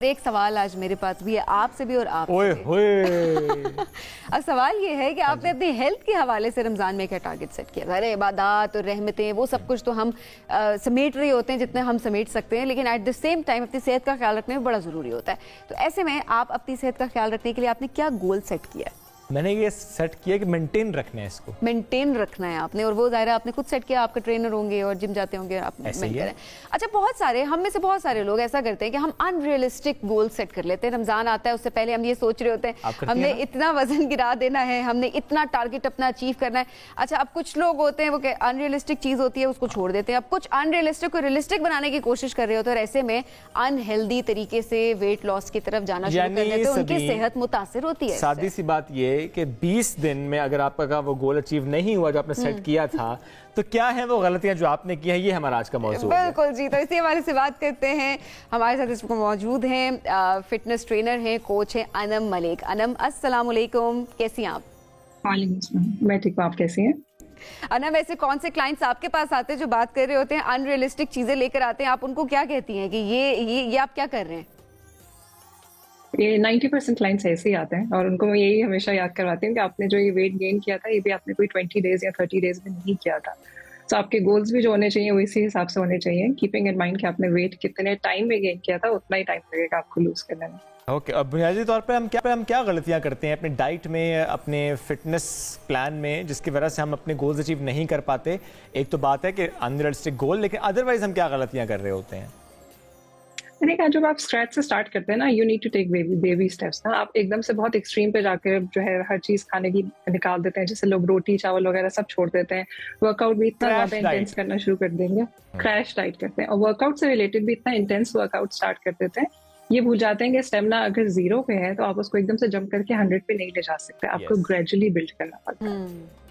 एक सवाल आज मेरे पास भी है, आपसे भी और आपसे ओए भी। होए। अब सवाल ये है कि आपने अपनी हेल्थ के हवाले से रमजान में क्या टारगेट सेट किया? अरे इबादत और रहमतें वो सब कुछ तो हम समेट रहे होते हैं जितने हम समेट सकते हैं, लेकिन एट द सेम टाइम अपनी सेहत का ख्याल रखने में बड़ा ज़रूरी होता है। तो ऐसे में आप अपनी सेहत का ख्याल रखने के लिए आपने क्या गोल सेट किया है? मैंने ये सेट किया कि मेंटेन रखना है इसको, मेंटेन रखना है आपने, और वो ज़ाहिर आपने खुद सेट किया, आपका ट्रेनर होंगे और जिम जाते होंगे, आप मेंटेन करें। अच्छा, बहुत सारे हम में से बहुत सारे लोग ऐसा करते हैं कि हम अनरियलिस्टिक गोल सेट कर लेते हैं। रमजान आता है उससे पहले हम ये सोच रहे होते हैं हमने इतना वजन गिरा देना है, हमने इतना टारगेट अपना अचीव करना है। अच्छा, अब कुछ लोग होते हैं वो अनरियलिस्टिक चीज़ होती है उसको छोड़ देते हैं, अब कुछ अनरियलिस्टिक को रियलिस्टिक बनाने की कोशिश कर रहे होते हैं, और ऐसे में अनहेल्दी तरीके से वेट लॉस की तरफ जाना शुरू कर देते हैं, उनकी सेहत मुतासिर होती है। सादी सी बात ये कि 20 दिन में अगर आपका वो गोल अचीव नहीं हुआ जो आपने सेट किया था, तो क्या है वो गलतियां जो आपने की हैं, ये हमारा आज का मौजूद है। बिल्कुल जी, तो इसी हवाले से बात करते हैं। हमारे साथ इसको मौजूद हैं फिटनेस ट्रेनर हैं, कोच हैं अनम मलिक। अनम, अस्सलाम वालेकुम, कैसी हैं आप? वालेकुम सलाम, मैं ठीक हूँ, आप कैसी हैं? अनम, ऐसे कौन से क्लाइंट्स आपके पास आते हैं जो बात कर रहे होते हैं, अनरियलिस्टिक चीजें लेकर आते हैं, आप उनको क्या कहती हैं कि ये आप क्या कर रहे हैं? ये 90% क्लाइंट्स ऐसे ही आते हैं और उनको मैं यही हमेशा याद करवाती हूँ कि आपने जो ये वेट गेन किया था, ये भी आपने कोई 20 डेज या 30 डेज में नहीं किया था। तो आपके गोल्स भी जो होने चाहिए वो इसी हिसाब से होने चाहिए, कीपिंग इन माइंड कि आपने वेट कितने टाइम में गेन किया था, उतना ही टाइम लगेगा आपको लूज करने में। ओके, अब बुनियादी तौर पे हम क्या गलतियां करते हैं अपने डाइट में, अपने फिटनेस प्लान में, जिसकी वजह से हम अपने गोल्स अचीव नहीं कर पाते? एक तो बात है कि अनरियलिस्टिक गोल, लेकिन अदरवाइज हम क्या गलतियां कर रहे होते हैं? मैंने कहा जब आप स्क्रैच से स्टार्ट करते हैं ना, you need to take baby steps ना। आप एकदम से बहुत एक्सट्रीम पे जाकर जो है हर चीज खाने की निकाल देते हैं, जैसे लोग रोटी चावल वगैरह सब छोड़ देते हैं, वर्कआउट भी इतना ज्यादा इंटेंस करना शुरू कर देंगे, क्रैश डाइट करते हैं, और वर्कआउट से रिलेटेड भी इतना इंटेंस वर्कआउट स्टार्ट कर देते हैं, ये भूल जाते हैं कि स्टेमिना अगर 0 पे है तो आप उसको एकदम से जंप करके 100 पे नहीं ले जा सकते, आपको ग्रेजुअली बिल्ड करना पड़ता है।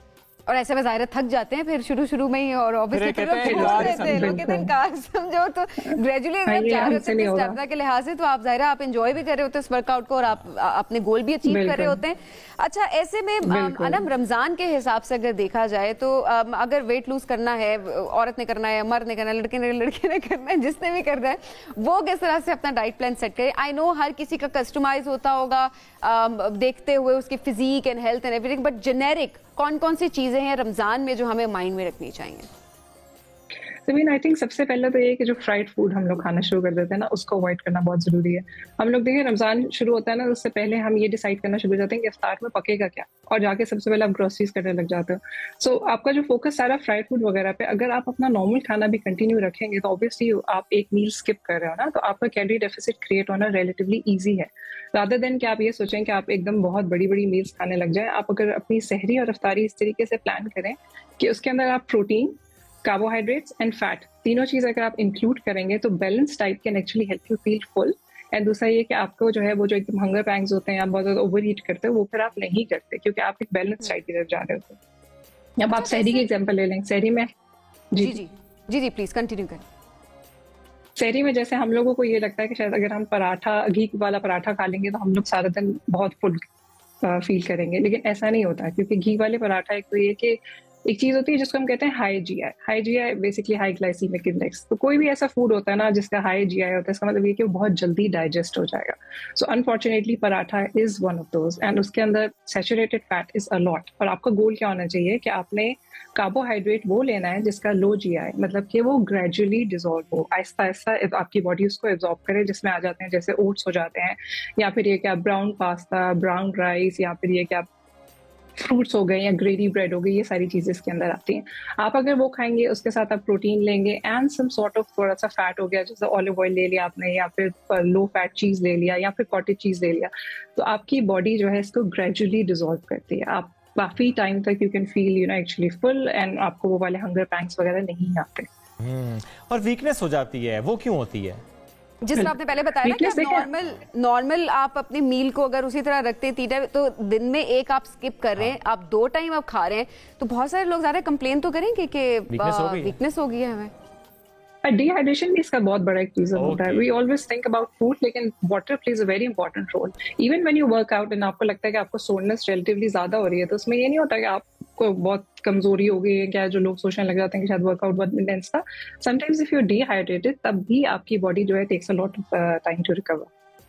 और ऐसे में ज़ाहिर थक जाते हैं फिर शुरू में ही, और ऑब्वियसली लोग कहते हैं इनकार समझो, तो ग्रेजुअली अगर जा रहे होते हैं स्टेमिना के लिहाज से, तो आप ज़ाहिर आप एंजॉय भी कर रहे होते हैं इस वर्कआउट को, और आप अपने गोल भी अचीव कर रहे होते हैं। अच्छा, ऐसे में अनम, रमजान के हिसाब से अगर देखा जाए तो अगर वेट लूज करना है, औरत ने करना है, मर्द ने करना है, लड़के ने करना है, जिसने भी करना है, वो किस तरह से अपना डाइट प्लान सेट करे? आई नो हर किसी का कस्टमाइज होता होगा देखते हुए उसकी physique and health and everything, but generic कौन कौन सी चीजें हैं रमजान में जो हमें माइंड में रखनी चाहिए? आई थिंक सबसे पहले तो ये कि जो फ्राइड फूड हम लोग खाना शुरू कर देते हैं ना, उसको अवॉइड करना बहुत जरूरी है। हम लोग देखें रमजान शुरू होता है ना, उससे पहले हम ये डिसाइड करना शुरू हो जाते हैं कि इफ्तार में पकेगा क्या, और जाके सबसे पहले आप ग्रोसरीज करने लग जाते हो। सो आपका जो फोकस सारा फ्राइड फूड वगैरह पे, अगर आप अपना नॉर्मल खाना भी कंटिन्यू रखेंगे तो ऑब्वियसली आप एक मील स्किप कर रहे हो ना, तो आपका कैलोरी डेफिसिट क्रिएट होना रिलेटिवली ईजी है, रादर देन कि आप ये सोचें कि आप एकदम बहुत बड़ी बड़ी मील्स खाने लग जाए। आप अगर अपनी सहरी और इफ्तारी इस तरीके से प्लान करें कि उसके अंदर आप प्रोटीन, कार्बोहाइड्रेट्स एंड फैट, तीनों चीज अगर आप इंक्लूड करेंगे तो balance diet can actually help you feel full. And दूसरा ये कि आपको जो है वो जो एकदम हंगर पैंग्स होते हैं, आप बहुत ज्यादा ओवर ईट करते हो, वो फिर आप नहीं करते क्योंकि आप एक बैलेंस डाइट की तरफ जा रहे होते हैं। अब आप सहरी की एग्जांपल ले लें, सहरी में जी प्लीज कंटिन्यू करें। सहरी में जैसे हम लोगों को ये लगता है कि शायद अगर हम पराठा, घी वाला पराठा खा लेंगे तो हम लोग सारा दिन बहुत फुल फील करेंगे, लेकिन ऐसा नहीं होता, क्योंकि घी वाले पराठा एक तो ये कि एक चीज होती है जिसको हम कहते हैं high GI basically high glycaemic index. तो कोई भी ऐसा फूड होता है ना जिसका हाई जीआई होता है, इसका मतलब ये कि वो बहुत जल्दी डाइजेस्ट हो जाएगा। So unfortunately paratha is one of those, and उसके अंदर saturated fat is a lot. और आपका गोल क्या होना चाहिए कि आपने कार्बोहाइड्रेट वो लेना है जिसका लो जीआई, मतलब कि वो ग्रेजुअली डिजोल्व हो, आहिस्ता आहिस्ता आपकी बॉडी उसको एब्जॉर्ब करे, जिसमें आ जाते हैं जैसे ओट्स हो जाते हैं, या फिर ये कि आप ब्राउन पास्ता, ब्राउन राइस, या फिर ये कि आप फ्रूट्स हो गए या ग्रेवी ब्रेड हो गई, ये सारी चीजें इसके अंदर आती हैं। आप अगर वो खाएंगे, उसके साथ आप प्रोटीन लेंगे एंड सम सॉर्ट ऑफ थोड़ा सा फैट हो गया, जैसे ऑलिव ऑयल ले लिया आपने, या फिर लो फैट चीज ले लिया, या फिर कॉटेज चीज ले लिया, तो आपकी बॉडी जो है इसको ग्रेजुअली डिसॉल्व करती है। आप काफी टाइम तक you can feel actually full, and आपको वो वाले हंगर पैंग्स वगैरह नहीं आते। और वीकनेस हो जाती है, वो क्यों होती है? जिस तरह आपने पहले बताया ना कि नॉर्मल आप अपनी मील को अगर उसी तरह रखते हैं 3 टाइम, तो दिन में एक आप स्किप कर रहे हैं, आप 2 टाइम आप खा रहे हैं, तो बहुत सारे लोग ज़्यादा कंप्लेन तो करेंगे कि वीकनेस हो गई है हमें। डिहाइड्रेशन भी इसका बहुत बड़ा एक रीजन होता है। We always think about food, लेकिन water plays a very important role. Even when you work out and आपको लगता है कि आपको सोरनेस रिलेटिवली ज्यादा हो रही है, तो उसमें ये नहीं होता कि आपको बहुत कमजोरी हो गई है क्या, जो लोग सोचने लग जाते हैं कि शायद वर्कआउट बहुत इंटेंस था। समटाइम्स इफ यू डिहाइड्रेटेड, तब भी आपकी बॉडी जो है takes a lot of time to recover.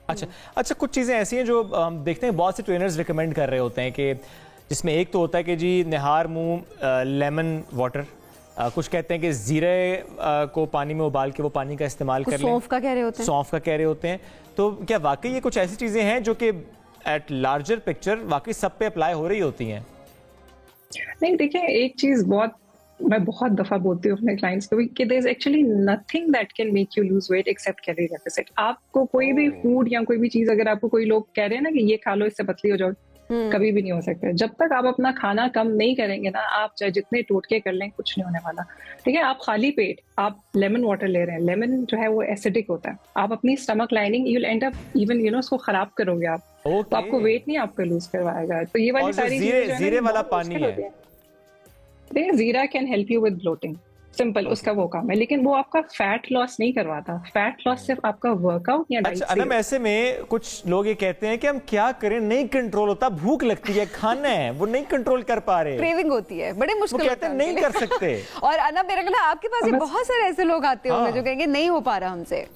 अच्छा कुछ चीज़ें ऐसी हैं जो हम देखते हैं बहुत से ट्रेनर्स रिकमेंड कर रहे होते हैं कि जिसमें एक तो होता है कि जी निहार मुंह लेमन वाटर, कुछ कहते हैं कि जीरे को पानी में उबाल के वो पानी का इस्तेमाल कर लें, सौंफ का कह रहे होते हैं, सौंफ का कह रहे होते हैं। तो क्या वाकई ये कुछ ऐसी चीज़ें हैं जो कि एट लार्जर पिक्चर वाकई सब पे अप्लाई हो रही होती हैं? नहीं, देखिए एक चीज़ मैं बहुत दफा बोलती हूँ अपने क्लाइंट्स को कि there is actually nothing that can make you lose weight except calorie deficit. आपको कोई भी फूड या कोई भी चीज अगर आपको कोई लोग कह रहे हैं ना कि ये खा लो इससे पतली हो जाओ, कभी भी नहीं हो सकता। जब तक आप अपना खाना कम नहीं करेंगे ना, आप चाहे जितने टोटके कर लें कुछ नहीं होने वाला। ठीक है, आप खाली पेट आप लेमन वाटर ले रहे हैं, लेमन जो है वो एसिडिक होता है, आप अपनी stomach lining you will and up even उसको खराब करोगे आप, तो आपको वेट नहीं आपका लूज करवाएगा। तो ये वाली सारी जीरे वाला पानी है, देखिए jeera can help you with bloating, simple उसका वो काम है, लेकिन वो आपका फैट लॉस नहीं करवाता। फैट लॉस सिर्फ आपका वर्कआउट या डाइट से। अनम ऐसे में कुछ लोग ये कहते हैं कि हम क्या करें, नहीं कंट्रोल होता, भूख लगती है, खाना है, वो नहीं कंट्रोल कर पा रहे, क्रेविंग होती है, बड़े मुश्किल कहते हैं नहीं कर सकते। और अनम मेरा कहना आपके पास बहुत सारे ऐसे लोग आते होंगे जो कहेंगे नहीं हो पा रहा हमसे।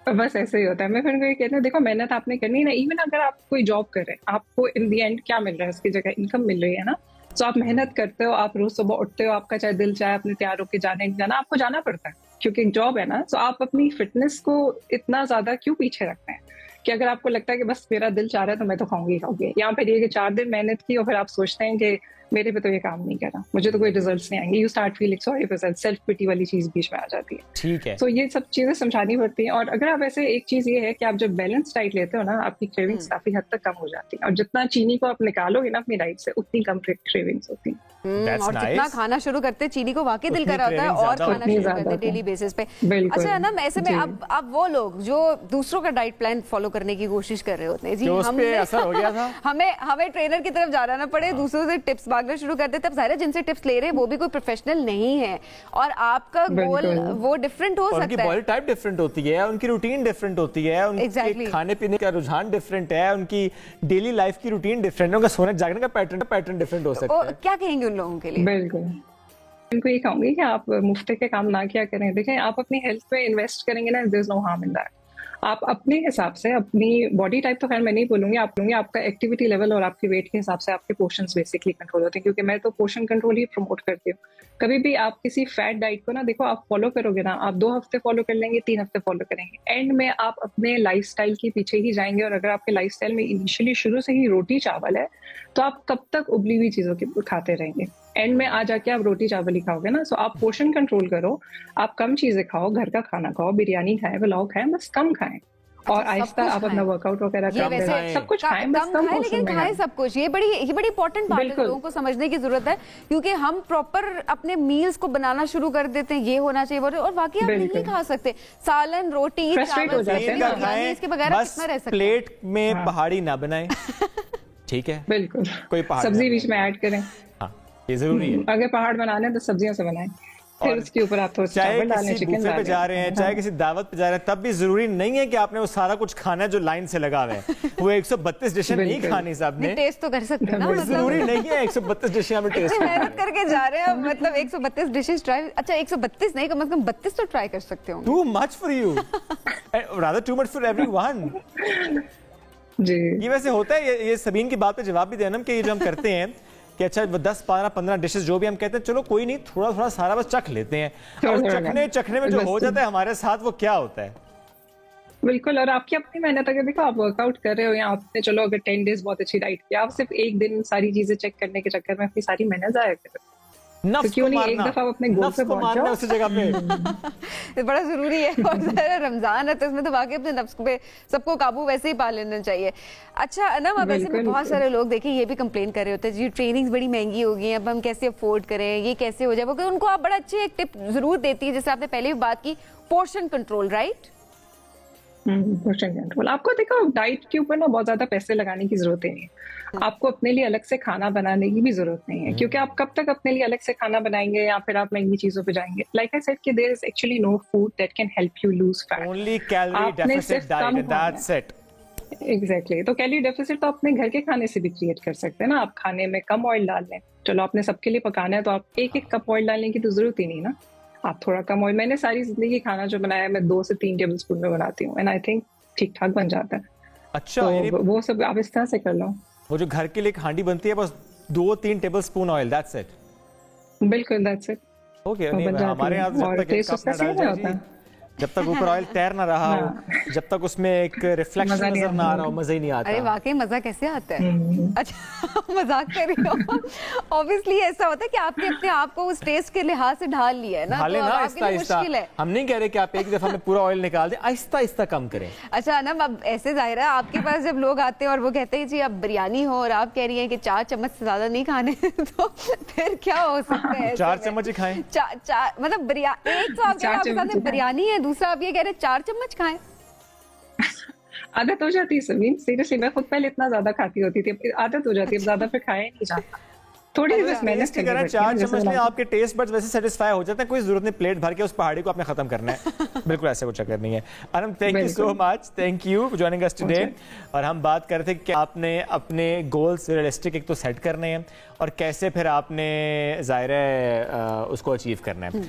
बस ऐसे ही होता है। मैं फिर ये कहती हूँ देखो मेहनत आपने करनी है ना, इवन अगर आप कोई जॉब कर रहे हैं आपको इन दी एंड क्या मिल रहा है, उसकी जगह इनकम मिल रही है ना, तो आप मेहनत करते हो, आप रोज सुबह उठते हो, आपका चाहे दिल चाहे अपने तैयार होकर जाने जाना, आपको जाना पड़ता है क्योंकि एक जॉब है ना। तो आप अपनी फिटनेस को इतना ज्यादा क्यों पीछे रखते हैं कि अगर आपको लगता है कि बस मेरा दिल चाह रहा है तो मैं तो खाऊंगी, यहाँ पे ये कि 4 दिन मेहनत की और फिर आप सोचते हैं कि मेरे पे तो ये काम नहीं करा, मुझे तो कोई रिजल्ट्स नहीं आएंगे, you start feeling sorry for self, self pity वाली चीज बीच में आ जाती है। ठीक है, तो ये सब चीजें समझानी पड़ती हैं। और अगर आप ऐसे, एक चीज ये है कि आप जब बैलेंस डाइट लेते हो ना, आपकी क्रेविंग्स काफी हद तक कम हो जाती है, और जितना चीनी को आप निकालोगे ना अपनी डाइट से उतनी कम क्रेविंग्स होती हैं। और जितना खाना शुरू करते चीनी को वाकई दिल कर रहा होता है और खाना शुरू करते डेली बेसिस पे। अच्छा ना, ऐसे में अब वो लोग जो दूसरों का डाइट प्लान फॉलो करने की कोशिश कर रहे होते हैं, जी असर हो गया था, हमें ट्रेनर की तरफ जाना ना पड़े, दूसरों से टिप्स मांगना शुरू करते, तब सारे जिनसे टिप्स ले रहे हैं वो भी कोई प्रोफेशनल नहीं है और आपका गोल वो डिफरेंट हो सकता है, उनकी बॉडी टाइप डिफरेंट होती है, उनकी रूटीन डिफरेंट होती है, उनके खाने पीने का रुझान डिफरेंट है, उनकी डेली लाइफ की रूटीन डिफरेंट है, उनका सोने जागने का पैटर्न डिफरेंट हो सकता है। क्या कहेंगे उन लोगों के लिए? बिल्कुल, उनको ये कहूंगी कि आप मुफ्त के काम ना किया करें। देखें, आप अपनी हेल्थ पे इन्वेस्ट करेंगे ना, there is no harm in that. आप अपने हिसाब से अपनी बॉडी टाइप तो खैर मैं नहीं बोलूंगी, आप बोलूंगी आपका एक्टिविटी लेवल और आपके वेट के हिसाब से आपके पोर्शंस बेसिकली कंट्रोल होते हैं, क्योंकि मैं तो पोर्शन कंट्रोल ही प्रमोट करती हूँ। कभी भी आप किसी फैट डाइट को ना, देखो आप फॉलो करोगे ना, आप 2 हफ्ते फॉलो कर लेंगे, 3 हफ्ते फॉलो करेंगे, एंड में आप अपने लाइफस्टाइल के पीछे ही जाएंगे। और अगर आपके लाइफस्टाइल में इनिशियली शुरू से ही रोटी चावल है तो आप कब तक उबली हुई चीजों की खाते रहेंगे, एंड में आ जाके आप रोटी चावल ही खाओगे ना। सो आप पोर्शन कंट्रोल करो, आप कम चीजें खाओ, घर का खाना खाओ, बिरयानी खाएं, पुलाव खाएं, बस कम खाएं, और आहिस्ता आप अपना वर्कआउट वगैरह कर सब कुछ खाएं, बस कम खाएं, लेकिन खाएं सब कुछ। ये बड़ी इंपॉर्टेंट बात है, लोगों को समझने की जरूरत है, क्योंकि हम प्रॉपर अपने मील्स को बनाना शुरू कर देते हैं, ये होना चाहिए, और वाकई आप नहीं खा सकते सालन रोटी चावल, इसके बगैर कितना रह सकते हैं। प्लेट में पहाड़ी ना बनाएं, ठीक है, बिल्कुल, कोई पहाड़ सब्जी बीच में ऐड करें, ये जरूरी है। अगर पहाड़ बनाने तो सब्जियों से बनाएं, फिर उसके ऊपर आप थोड़ा चावल डालें, चिकन डालें। पे जा रहे हैं, चाहे किसी दावत पे जा रहे हैं, तब भी जरूरी नहीं है कि आपने वो सारा कुछ खाना जो लाइन से लगा हुआ है, वो 132 डिशें नहीं खानी साहब ने, टेस्ट तो कर सकते हैं ना, जरूरी नहीं है 132 डिशें हमें टेस्ट करना। मेहनत करके जा रहे हैं, मतलब 132 डिशेस ट्राई, अच्छा 132 नहीं, कम से कम 32 तो ट्राई कर सकते हो। Too much for you, rather too much for everyone. जी, ये वैसे होता है, ये सबीन की बात पे जवाब भी देना कि ये जो हम करते हैं कि अच्छा 10, 12, 15 डिशेस जो भी हम कहते हैं, चलो कोई नहीं, थोड़ा थोड़ा सारा बस चख लेते हैं, और चखने में जो हो जाता है हमारे साथ, वो क्या होता है। बिल्कुल, और आपकी अपनी मेहनत, अगर देखो आप वर्कआउट कर रहे हो या आपने चलो अगर 10 डेज बहुत अच्छी डाइट की, आप सिर्फ एक दिन सारी चीजें चेक करने के चक्कर में अपनी सारी मेहनत जाया कर, तो क्यों नहीं एक दफा अपने गोल पे पहुंच जाओ उस जगह पे। बड़ा जरूरी है, और रमजान है तो इसमें तो वाकई अपने नफ्स पे सबको काबू वैसे ही पा लेना चाहिए। अच्छा अनम, अब ऐसे में बहुत सारे लोग देखिए ये भी कंप्लेन कर रहे होते हैं, जी ट्रेनिंग्स बड़ी महंगी हो गई हैं, अब हम कैसे अफोर्ड करें, ये कैसे हो जाए, क्योंकि उनको आप बड़ा अच्छी एक टिप जरूर देती है, जैसे आपने पहले भी बात की, portion control, right? Portion control. आपको देखो डाइट के ऊपर ना बहुत ज्यादा पैसे लगाने की जरूरत नहीं है, आपको अपने लिए अलग से खाना बनाने की भी जरूरत नहीं है, क्योंकि आप कब तक अपने लिए अलग से खाना बनाएंगे या फिर आप महंगी चीजों पे जाएंगे। लाइक आई सेड कि there is actually no food that can help you lose fat, only calorie deficit diet, that's it. Exactly, तो कैलोरी डेफिसिट तो अपने घर के खाने से भी क्रिएट कर सकते हैं ना। आप खाने में कम ऑयल डाल लें, चलो आपने सबके लिए पकाना है तो आप 1-1 कप ऑयल डालने की तो जरूरत ही नहीं ना, आप थोड़ा कम ऑयल, मैंने सारी जिंदगी खाना जो बनाया मैं 2 से 3 टेबल स्पून में बनाती हूँ, एंड आई थिंक ठीक ठाक बन जाता है। अच्छा, तो वो सब आप इस तरह से कर लो। वो जो घर के लिए एक हांडी बनती है, बस 2-3 table spoon oil, that's it. बिल्कुल, दैट्स इट। ओके, हमारे यहाँ जब तक एक कप ना डाल जाए, जब तक ऊपर ऑयल तैर ना रहा हो, जब तक उसमें एक रिफ्लेक्शन नजर ना आ रहा हो, मजा ही नहीं आता। अरे वाकई मजा कैसे आता है? अच्छा मजाक कर रही हो। ऑब्वियसली ऐसा होता है कि आपने अपने आप को उस टेस्ट के लिहाज से ढाल लिया है ना, ढाले तो ना आहिस्ता आहिस्ता। हम नहीं कह रहे कि आप एक दफा में पूरा ऑयल निकाल दें, आहिस्ता आहिस्ता कम करें। अच्छा ना, अब ऐसे जाहिर है आपके पास जब लोग आते हैं और वो कहते हैं जी अब बिरयानी हो, और आप कह रही हैं कि 4 चम्मच से ज्यादा नहीं खाने, तो फिर क्या हो सकता है? 4 चम्मच ही खाएं। मतलब एक तो आपके सामने बिरयानी है, दूसरा आप ये कह रहे हैं 4 चम्मच खाएं। आदत हो जाती है समीन, सीरियसली मैं खुद पहले इतना ज्यादा खाती होती थी, आदत हो जाती है, ज्यादा फिर खाया नहीं जाता। थोड़ी बस मेहनत करनी पड़ती है। 4 चम्मच में आपके टेस्ट बड्स वैसे सेटिस्फाई हो जाते हैं, कोई जरूरत नहीं प्लेट भर के उस पहाड़ी को आपने खत्म करना है। बिल्कुल ऐसा कुछ चक्कर नहीं है। Anam, thank you so much, thank you for joining us today. और हम बात कर रहे थे कि आपने अपने गोल्स रियलिस्टिक एक तो सेट करने हैं और कैसे फिर आपने जाहिर है उसको अचीव करना है।